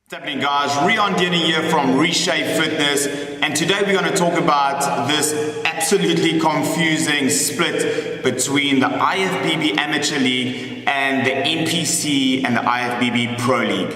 What's happening, guys? Rion Denny here from Reshape Fitness, and today we're going to talk about this absolutely confusing split between the IFBB Amateur League and the NPC and the IFBB Pro League.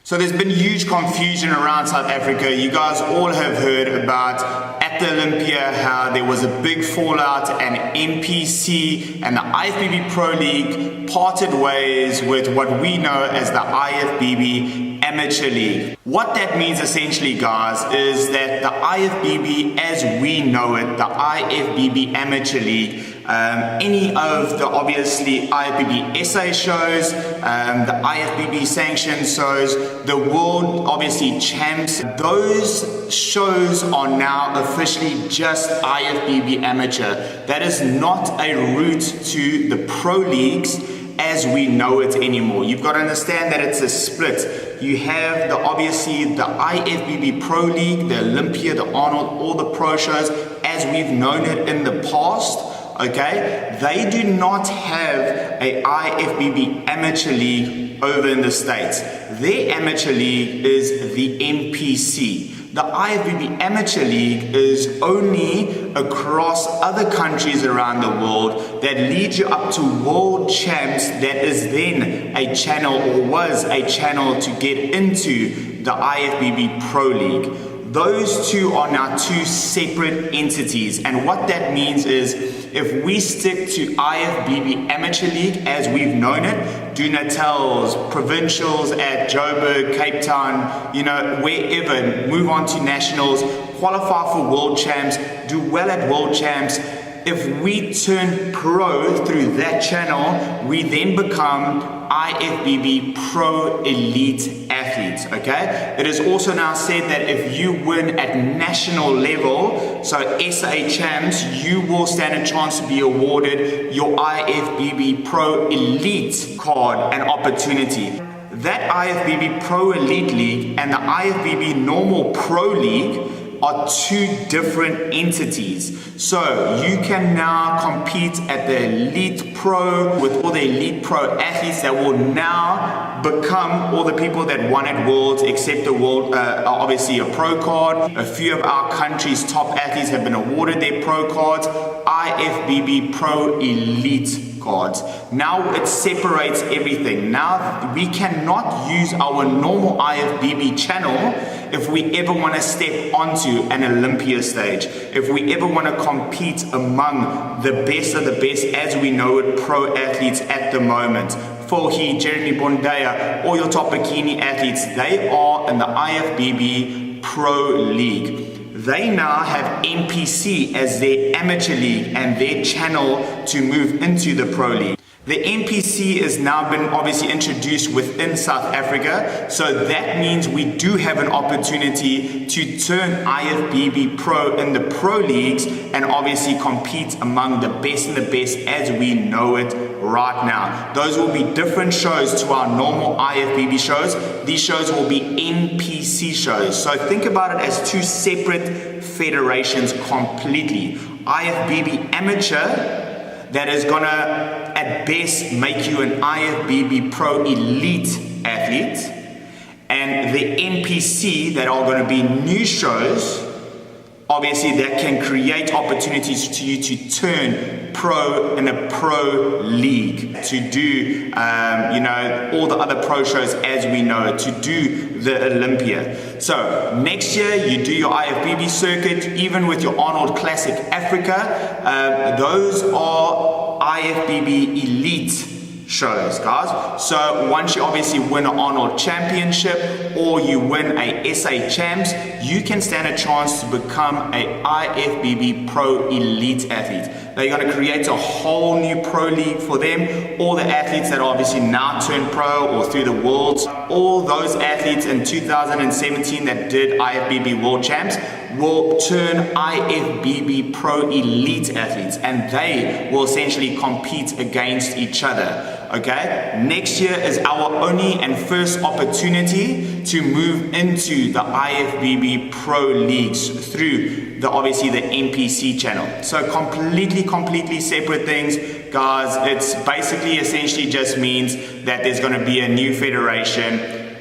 So there's been huge confusion around South Africa. You guys all have heard about at the Olympia how there was a big fallout and NPC and the IFBB Pro League parted ways with what we know as the IFBB Amateur League. What that means essentially, guys, is that the IFBB as we know it, the IFBB Amateur League, any of the obviously IFBB SA shows, the IFBB sanctioned shows, the world obviously champs, those shows are now officially just IFBB Amateur. That is not a route to the pro leagues as we know it anymore. You've got to understand that it's a split. You have obviously the IFBB Pro League, the Olympia, the Arnold, all the pro shows as we've known it in the past. Okay, they do not have a IFBB Amateur League over in the States. Their amateur league is the NPC. The IFBB Amateur League is only across other countries around the world that leads you up to world champs. That is then a channel, or was a channel, to get into the IFBB Pro League. Those two are now two separate entities, and what that means is if we stick to IFBB Amateur League as we've known it, do Natals, provincials at Joburg, Cape Town, you know, wherever, move on to nationals, qualify for world champs, do well at world champs. If we turn pro through that channel, we then become IFBB Pro Elite athletes, okay? It is also now said that if you win at national level, so SA champs, you will stand a chance to be awarded your IFBB Pro Elite card and opportunity. That IFBB Pro Elite League and the IFBB Normal Pro League are two different entities. So you can now compete at the Elite Pro with all the Elite Pro athletes that will now become all the people that won at Worlds, except the World, obviously a pro card. A few of our country's top athletes have been awarded their pro cards, IFBB Pro Elite cards. Now it separates everything. Now we cannot use our normal IFBB channel if we ever want to step onto an Olympia stage, if we ever want to compete among the best of the best as we know it, pro athletes at the moment. Forhi, Jeremy Bondea, all your top bikini athletes, they are in the IFBB Pro League. They now have NPC as their amateur league and their channel to move into the Pro League. The NPC has now been obviously introduced within South Africa, so that means we do have an opportunity to turn IFBB Pro in the Pro Leagues and obviously compete among the best and the best as we know it right now. Those will be different shows to our normal IFBB shows. These shows will be NPC shows. So think about it as two separate federations completely. IFBB Amateur, that is gonna at best make you an IFBB Pro Elite athlete, and the NPC that are gonna be new shows, obviously that can create opportunities to you to turn pro in a pro league, to do you know, all the other pro shows as we know it, to do the Olympia. So next year you do your IFBB circuit, even with your Arnold Classic Africa, those are IFBB Elite shows, guys. So once you obviously win an Arnold Championship or you win a SA Champs, you can stand a chance to become a IFBB Pro Elite athlete. They're going to create a whole new pro league for them. All the athletes that obviously now turn pro or through the Worlds, all those athletes in 2017 that did IFBB World Champs will turn IFBB Pro Elite athletes, and they will essentially compete against each other. Okay, next year is our only and first opportunity to move into the IFBB Pro Leagues through obviously the NPC channel. So completely separate things. guys, it's basically essentially just means that there's going to be a new federation.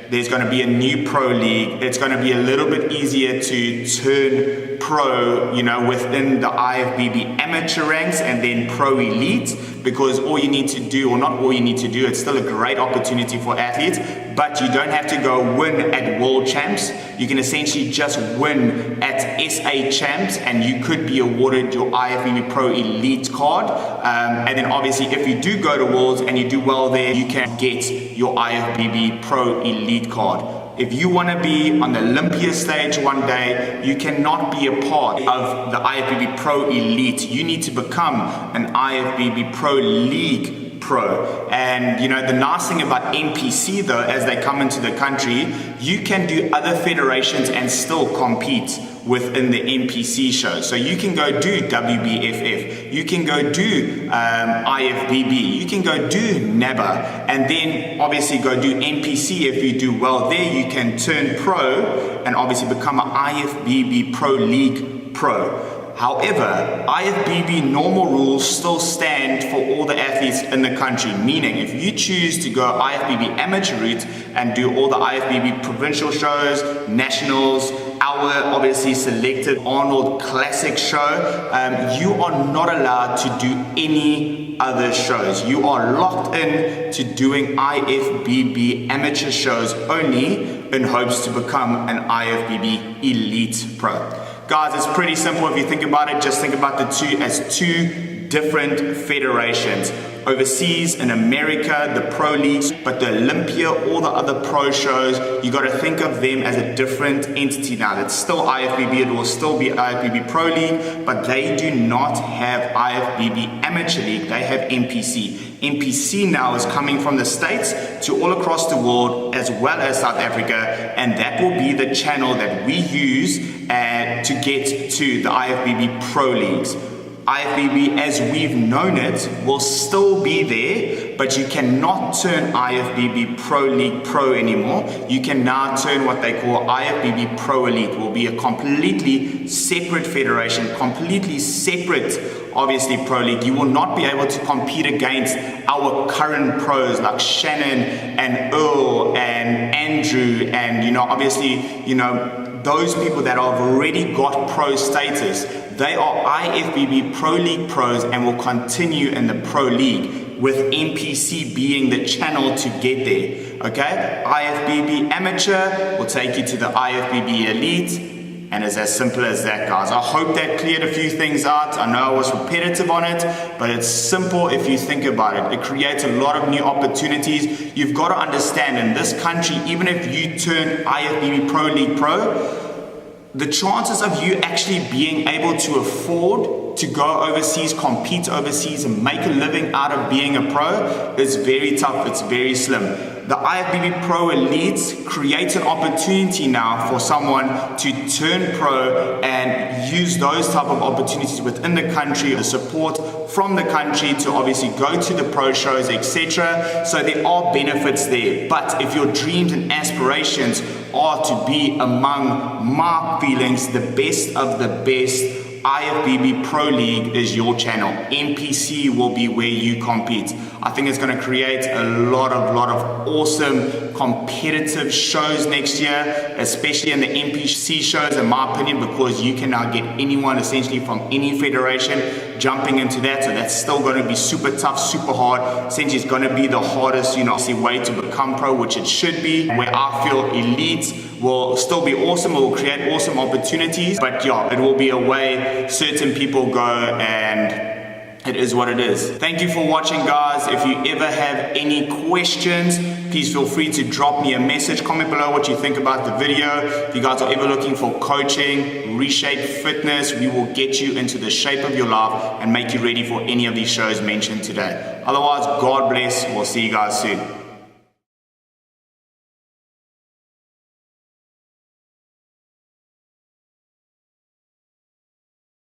There's going to be a new pro league. It's going to be a little bit easier to turn pro, within the IFBB amateur ranks and then pro elite, because all you need to do, or not all you need to do, it's still a great opportunity for athletes, but you don't have to go win at world champs. You can essentially just win at SA champs, and you could be awarded your IFBB Pro Elite card. And then obviously if you do go to worlds and you do well there, you can get your IFBB Pro Elite card. If you want to be on the Olympia stage one day, you cannot be a part of the IFBB Pro Elite. You need to become an IFBB Pro League Pro. And the nice thing about NPC though, as they come into the country, you can do other federations and still compete within the NPC show. So you can go do WBFF, you can go do IFBB, you can go do NABA, and then obviously go do NPC. If you do well there, you can turn pro and obviously become an IFBB Pro League Pro. However, IFBB normal rules still stand for all the athletes in the country, meaning if you choose to go IFBB amateur route and do all the IFBB provincial shows, nationals, our obviously selected Arnold Classic show, you are not allowed to do any other shows. You are locked in to doing IFBB amateur shows only in hopes to become an IFBB Elite Pro. Guys, it's pretty simple if you think about it. Just think about the two as two different federations. Overseas in America, the pro leagues, but the Olympia, all the other pro shows, you got to think of them as a different entity now. It's still IFBB, it will still be IFBB Pro League, but they do not have IFBB Amateur League, they have NPC. NPC now is coming from the States to all across the world as well as South Africa, and that will be the channel that we use to get to the IFBB Pro Leagues. IFBB as we've known it will still be there, but you cannot turn IFBB Pro League Pro anymore. You can now turn what they call IFBB Pro Elite. It will be a completely separate federation, completely separate, obviously, Pro League. You will not be able to compete against our current pros like Shannon and Earl and Andrew and, obviously, those people that have already got pro status. They are IFBB Pro League pros and will continue in the Pro League, with NPC being the channel to get there. Okay? IFBB Amateur will take you to the IFBB Elite, and it's as simple as that, guys. I hope that cleared a few things out. I know I was repetitive on it, but it's simple if you think about it. It creates a lot of new opportunities. You've got to understand, in this country, even if you turn IFBB Pro League Pro, the chances of you actually being able to afford to go overseas, compete overseas, and make a living out of being a pro is very tough, it's very slim. The IFBB Pro Elite creates an opportunity now for someone to turn pro and use those type of opportunities within the country, the support from the country to obviously go to the pro shows, etc. So there are benefits there. But if your dreams and aspirations are to be among my feelings, the best of the best, IFBB Pro League is your channel. NPC will be where you compete. I think it's going to create a lot of awesome competitive shows next year, especially in the NPC shows, in my opinion, because you can now get anyone essentially from any federation jumping into that. So that's still going to be super tough, super hard. Essentially, it's going to be the hardest, way to become pro, which it should be. Where I feel Elite will still be awesome, it will create awesome opportunities, but yeah, it will be a way certain people go, and it is what it is. Thank you for watching, guys. If you ever have any questions, please feel free to drop me a message. Comment below what you think about the video. If you guys are ever looking for coaching, reshape fitness, we will get you into the shape of your life and make you ready for any of these shows mentioned today. Otherwise, God bless. We'll see you guys soon.